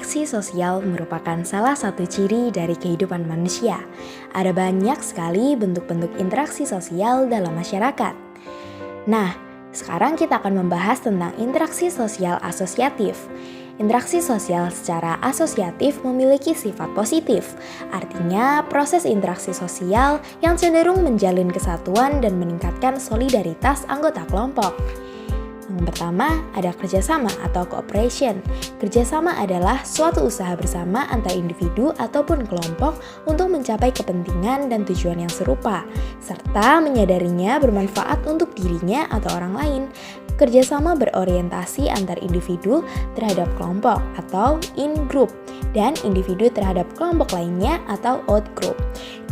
Interaksi sosial merupakan salah satu ciri dari kehidupan manusia. Ada banyak sekali bentuk-bentuk interaksi sosial dalam masyarakat. Nah, sekarang kita akan membahas tentang interaksi sosial asosiatif. Interaksi sosial secara asosiatif memiliki sifat positif, artinya proses interaksi sosial yang cenderung menjalin kesatuan dan meningkatkan solidaritas anggota kelompok. Yang pertama, ada kerjasama atau cooperation. Kerjasama adalah suatu usaha bersama antar individu ataupun kelompok untuk mencapai kepentingan dan tujuan yang serupa, serta menyadarinya bermanfaat untuk dirinya atau orang lain. Kerjasama berorientasi antar individu terhadap kelompok atau in-group, dan individu terhadap kelompok lainnya atau out-group.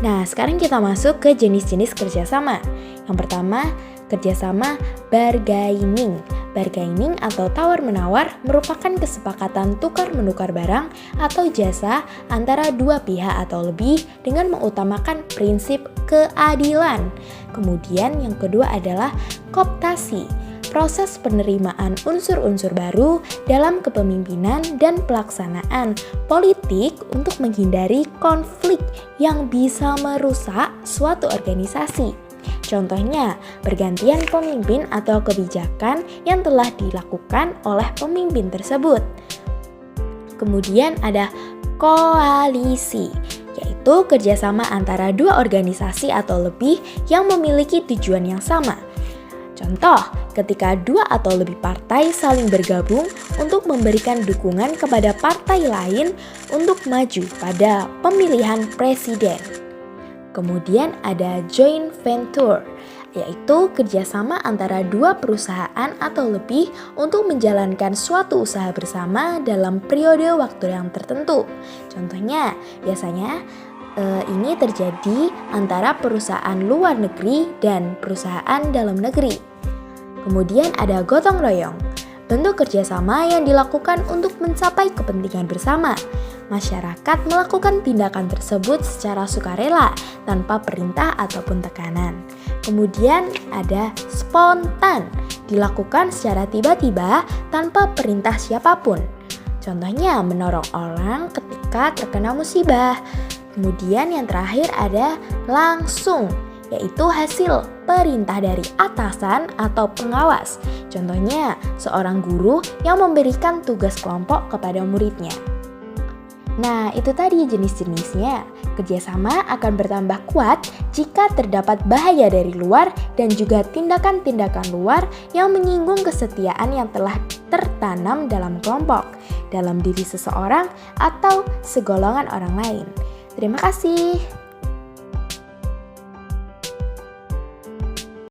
Nah, sekarang kita masuk ke jenis-jenis kerjasama. Yang pertama, kerjasama bargaining. Bargaining atau tawar-menawar merupakan kesepakatan tukar-menukar barang atau jasa antara dua pihak atau lebih dengan mengutamakan prinsip keadilan. Kemudian yang kedua adalah kooptasi. Proses penerimaan unsur-unsur baru dalam kepemimpinan dan pelaksanaan politik untuk menghindari konflik yang bisa merusak suatu organisasi. Contohnya, pergantian pemimpin atau kebijakan yang telah dilakukan oleh pemimpin tersebut. Kemudian ada koalisi, yaitu kerjasama antara dua organisasi atau lebih yang memiliki tujuan yang sama. Contoh, ketika dua atau lebih partai saling bergabung untuk memberikan dukungan kepada partai lain untuk maju pada pemilihan presiden. Kemudian ada joint venture, yaitu kerjasama antara dua perusahaan atau lebih untuk menjalankan suatu usaha bersama dalam periode waktu yang tertentu. Contohnya, biasanya ini terjadi antara perusahaan luar negeri dan perusahaan dalam negeri. Kemudian ada gotong royong, bentuk kerjasama yang dilakukan untuk mencapai kepentingan bersama. Masyarakat melakukan tindakan tersebut secara sukarela tanpa perintah ataupun tekanan. Kemudian ada spontan, dilakukan secara tiba-tiba tanpa perintah siapapun. Contohnya menolong orang ketika terkena musibah. Kemudian yang terakhir ada langsung, yaitu hasil perintah dari atasan atau pengawas. Contohnya seorang guru yang memberikan tugas kelompok kepada muridnya. Nah, itu tadi jenis-jenisnya. Kerjasama akan bertambah kuat jika terdapat bahaya dari luar dan juga tindakan-tindakan luar yang menyinggung kesetiaan yang telah tertanam dalam kelompok, dalam diri seseorang atau segolongan orang lain. Terima kasih.